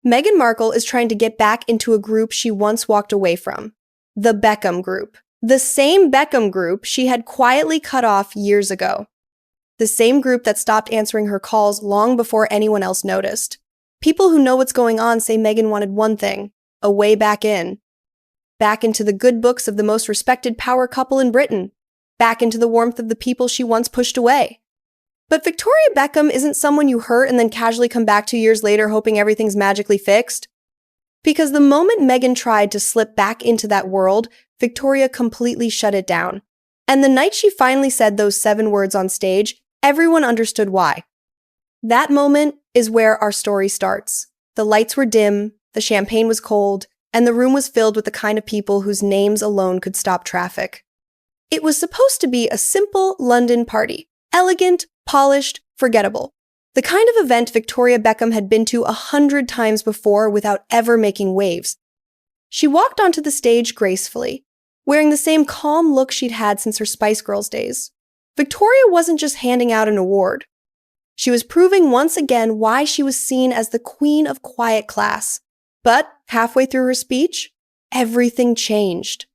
Meghan Markle is trying to get back into a group she once walked away from. The Beckham Group. The same Beckham Group she had quietly cut off years ago. The same group that stopped answering her calls long before anyone else noticed. People who know what's going on say Meghan wanted one thing: a way back in. Back into the good books of the most respected power couple in Britain. Back into the warmth of the people she once pushed away. But Victoria Beckham isn't someone you hurt and then casually come back 2 years later hoping everything's magically fixed. Because the moment Meghan tried to slip back into that world, Victoria completely shut it down. And the night she finally said those 7 words on stage, everyone understood why. That moment is where our story starts. The lights were dim, the champagne was cold, and the room was filled with the kind of people whose names alone could stop traffic. It was supposed to be a simple London party. Elegant, polished, forgettable. The kind of event Victoria Beckham had been to 100 times before without ever making waves. She walked onto the stage gracefully, wearing the same calm look she'd had since her Spice Girls days. Victoria wasn't just handing out an award. She was proving once again why she was seen as the queen of quiet class. But halfway through her speech, everything changed.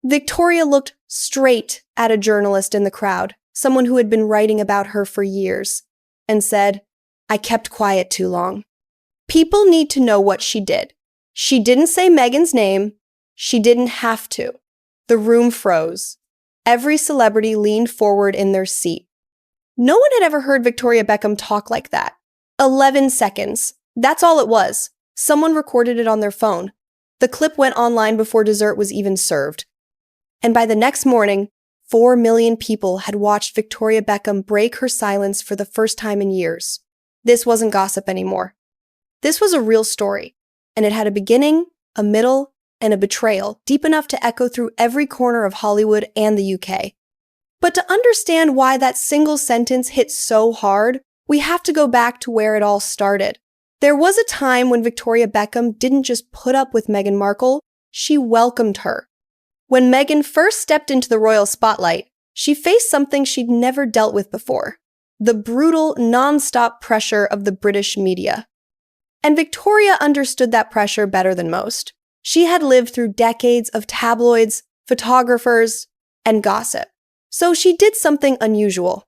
Victoria looked straight at a journalist in the crowd, someone who had been writing about her for years, and said, "I kept quiet too long." People need to know what she did. She didn't say Meghan's name. She didn't have to. The room froze. Every celebrity leaned forward in their seat. No one had ever heard Victoria Beckham talk like that. 11 seconds. That's all it was. Someone recorded it on their phone. The clip went online before dessert was even served. And by the next morning, 4 million people had watched Victoria Beckham break her silence for the first time in years. This wasn't gossip anymore. This was a real story, and it had a beginning, a middle, and a betrayal deep enough to echo through every corner of Hollywood and the UK. But to understand why that single sentence hit so hard, we have to go back to where it all started. There was a time when Victoria Beckham didn't just put up with Meghan Markle, she welcomed her. When Meghan first stepped into the royal spotlight, she faced something she'd never dealt with before: the brutal, non-stop pressure of the British media. And Victoria understood that pressure better than most. She had lived through decades of tabloids, photographers, and gossip. So she did something unusual.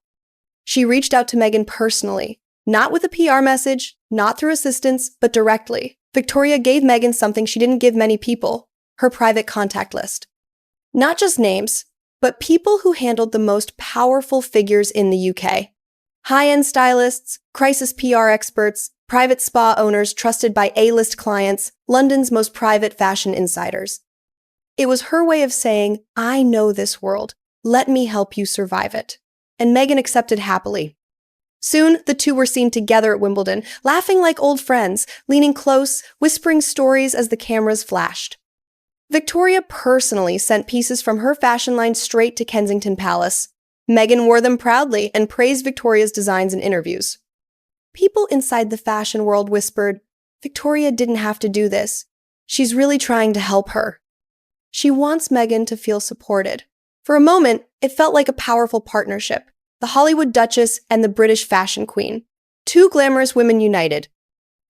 She reached out to Meghan personally, not with a PR message, not through assistants, but directly. Victoria gave Meghan something she didn't give many people: her private contact list. Not just names, but people who handled the most powerful figures in the UK. High-end stylists, crisis PR experts, private spa owners trusted by A-list clients, London's most private fashion insiders. It was her way of saying, "I know this world. Let me help you survive it." And Meghan accepted happily. Soon, the two were seen together at Wimbledon, laughing like old friends, leaning close, whispering stories as the cameras flashed. Victoria personally sent pieces from her fashion line straight to Kensington Palace. Meghan wore them proudly and praised Victoria's designs in interviews. People inside the fashion world whispered, "Victoria didn't have to do this. She's really trying to help her." She wants Meghan to feel supported. For a moment, it felt like a powerful partnership: the Hollywood Duchess and the British fashion queen. 2 glamorous women united.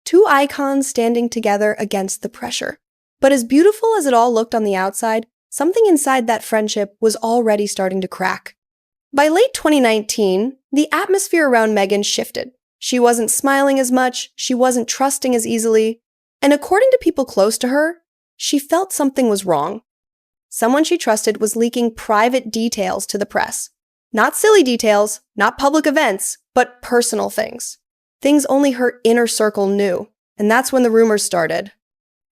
2 icons standing together against the pressure. But as beautiful as it all looked on the outside, something inside that friendship was already starting to crack. By late 2019, the atmosphere around Meghan shifted. She wasn't smiling as much, she wasn't trusting as easily, and according to people close to her, she felt something was wrong. Someone she trusted was leaking private details to the press. Not silly details, not public events, but personal things. Things only her inner circle knew, and that's when the rumors started.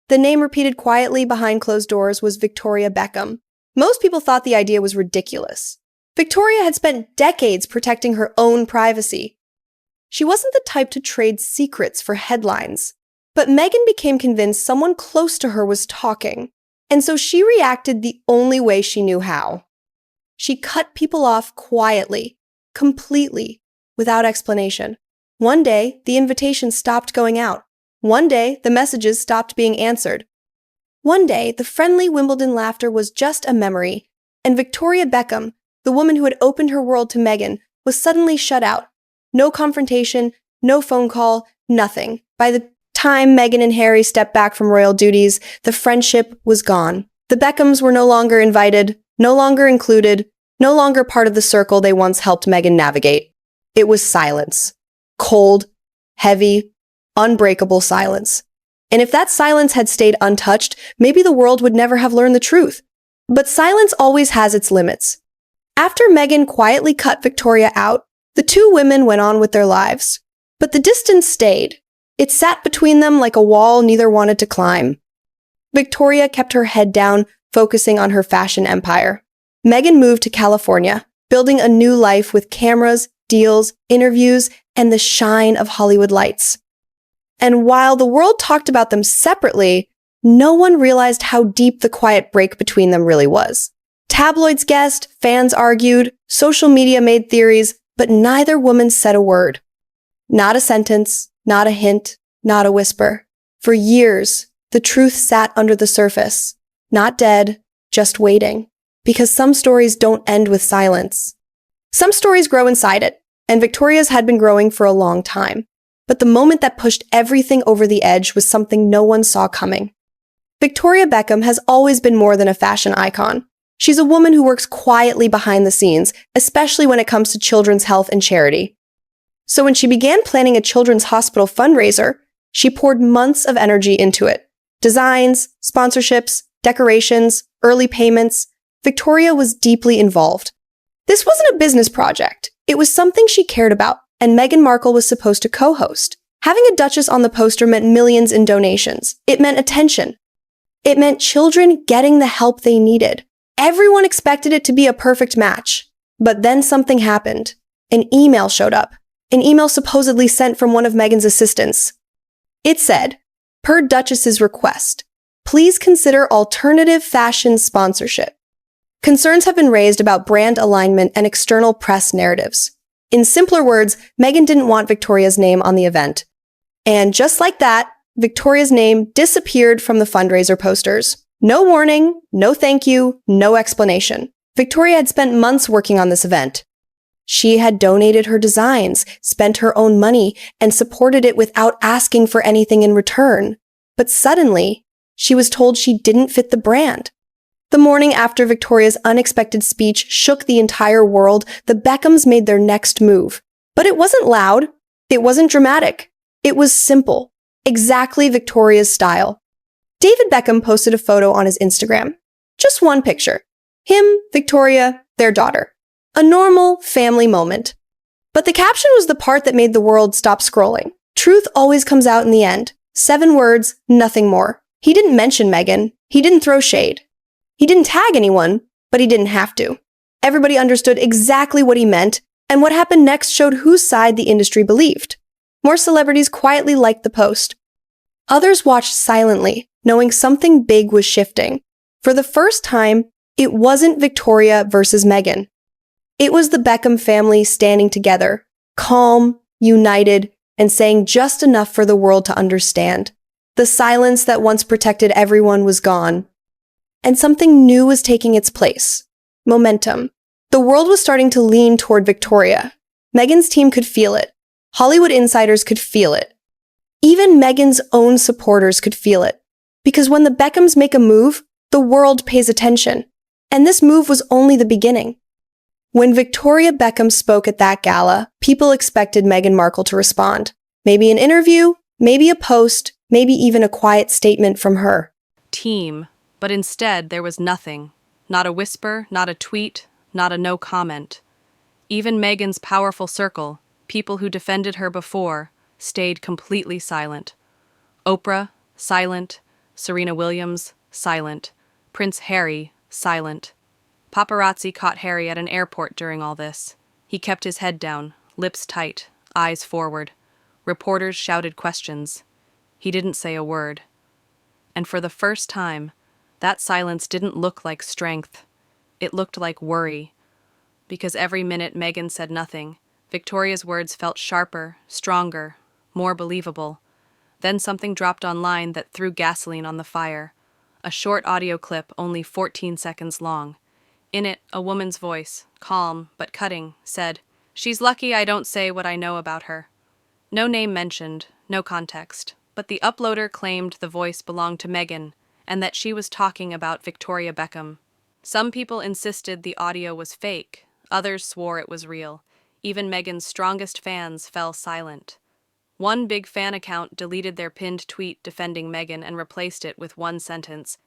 The name repeated quietly behind closed doors was Victoria Beckham. Most people thought the idea was ridiculous. Victoria had spent decades protecting her own privacy. She wasn't the type to trade secrets for headlines. But Meghan became convinced someone close to her was talking, and so she reacted the only way she knew how. She cut people off quietly, completely, without explanation. One day, the invitations stopped going out. One day, the messages stopped being answered. One day, the friendly Wimbledon laughter was just a memory, and Victoria Beckham, the woman who had opened her world to Meghan, was suddenly shut out. No confrontation, no phone call, nothing. By the time Meghan and Harry stepped back from royal duties, the friendship was gone. The Beckhams were no longer invited, no longer included, no longer part of the circle they once helped Meghan navigate. It was silence. Cold, heavy, unbreakable silence. And if that silence had stayed untouched, maybe the world would never have learned the truth. But silence always has its limits. After Meghan quietly cut Victoria out, the two women went on with their lives. But the distance stayed. It sat between them like a wall neither wanted to climb. Victoria kept her head down, focusing on her fashion empire. Meghan moved to California, building a new life with cameras, deals, interviews, and the shine of Hollywood lights. And while the world talked about them separately, no one realized how deep the quiet break between them really was. Tabloids guessed, fans argued, social media made theories, but neither woman said a word. Not a sentence, not a hint, not a whisper. For years, the truth sat under the surface, not dead, just waiting. Because some stories don't end with silence. Some stories grow inside it, and Victoria's had been growing for a long time. But the moment that pushed everything over the edge was something no one saw coming. Victoria Beckham has always been more than a fashion icon. She's a woman who works quietly behind the scenes, especially when it comes to children's health and charity. So when she began planning a children's hospital fundraiser, she poured months of energy into it. Designs, sponsorships, decorations, early payments. Victoria was deeply involved. This wasn't a business project. It was something she cared about, and Meghan Markle was supposed to co-host. Having a duchess on the poster meant millions in donations. It meant attention. It meant children getting the help they needed. Everyone expected it to be a perfect match. But then something happened. An email showed up. An email supposedly sent from one of Meghan's assistants. It said, "Per Duchess's request, please consider alternative fashion sponsorship." Concerns have been raised about brand alignment and external press narratives. In simpler words, Meghan didn't want Victoria's name on the event. And just like that, Victoria's name disappeared from the fundraiser posters. No warning, no thank you, no explanation. Victoria had spent months working on this event. She had donated her designs, spent her own money, and supported it without asking for anything in return. But suddenly, she was told she didn't fit the brand. The morning after Victoria's unexpected speech shook the entire world, the Beckhams made their next move. But it wasn't loud. It wasn't dramatic. It was simple. Exactly Victoria's style. David Beckham posted a photo on his Instagram. Just one picture. Him, Victoria, their daughter. A normal family moment. But the caption was the part that made the world stop scrolling. Truth always comes out in the end. 7 words, nothing more. He didn't mention Meghan. He didn't throw shade. He didn't tag anyone, but he didn't have to. Everybody understood exactly what he meant, and what happened next showed whose side the industry believed. More celebrities quietly liked the post. Others watched silently, knowing something big was shifting. For the first time, it wasn't Victoria versus Meghan. It was the Beckham family standing together, calm, united, and saying just enough for the world to understand. The silence that once protected everyone was gone. And something new was taking its place. Momentum. The world was starting to lean toward Victoria. Meghan's team could feel it. Hollywood insiders could feel it. Even Meghan's own supporters could feel it. Because when the Beckhams make a move, the world pays attention. And this move was only the beginning. When Victoria Beckham spoke at that gala, people expected Meghan Markle to respond. Maybe an interview, maybe a post, maybe even a quiet statement from her. Team. But instead, there was nothing. Not a whisper, not a tweet, not a no comment. Even Meghan's powerful circle, people who defended her before, stayed completely silent. Oprah, silent. Serena Williams, silent. Prince Harry, silent. Paparazzi caught Harry at an airport during all this. He kept his head down, lips tight, eyes forward. Reporters shouted questions. He didn't say a word. And for the first time, that silence didn't look like strength. It looked like worry. Because every minute Meghan said nothing, Victoria's words felt sharper, stronger, more believable. Then something dropped online that threw gasoline on the fire. A short audio clip, only 14 seconds long. In it, a woman's voice, calm but cutting, said, "She's lucky I don't say what I know about her." No name mentioned, no context, But the uploader claimed the voice belonged to Meghan and that she was talking about Victoria Beckham. Some people insisted the audio was fake, others swore it was real. Even Meghan's strongest fans fell silent. One big fan account deleted their pinned tweet defending Meghan and replaced it with one sentence: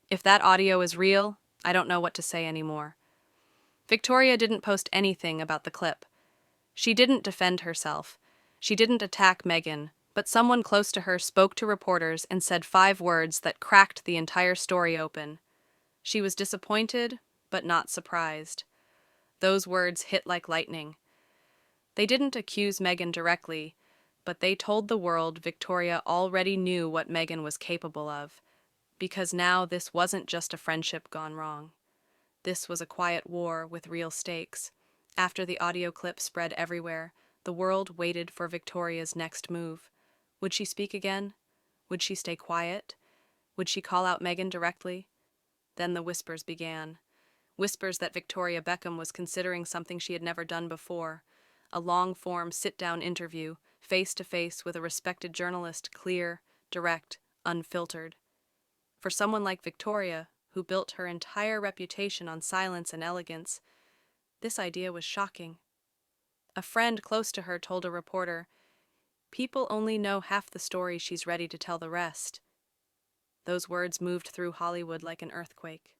"If that audio is real, I don't know what to say anymore." Victoria didn't post anything about the clip. She didn't defend herself. She didn't attack Meghan, but someone close to her spoke to reporters and said 5 words that cracked the entire story open. She was disappointed, but not surprised. Those words hit like lightning. They didn't accuse Meghan directly, but they told the world Victoria already knew what Meghan was capable of, because now this wasn't just a friendship gone wrong. This was a quiet war with real stakes. After the audio clip spread everywhere, the world waited for Victoria's next move. Would she speak again? Would she stay quiet? Would she call out Meghan directly? Then the whispers began. Whispers that Victoria Beckham was considering something she had never done before: a long-form sit-down interview, face-to-face with a respected journalist, clear, direct, unfiltered. For someone like Victoria, who built her entire reputation on silence and elegance, this idea was shocking. A friend close to her told a reporter, "People only know half the story, she's ready to tell the rest." Those words moved through Hollywood like an earthquake.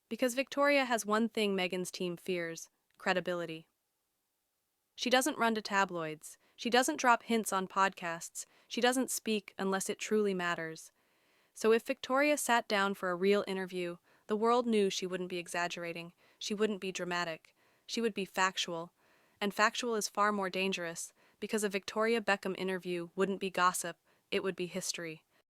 Because Victoria has one thing Meghan's team fears: credibility. She doesn't run to tabloids. She doesn't drop hints on podcasts. She doesn't speak unless it truly matters. So if Victoria sat down for a real interview, the world knew she wouldn't be exaggerating. She wouldn't be dramatic. She would be factual. And factual is far more dangerous, because a Victoria Beckham interview wouldn't be gossip, it would be history.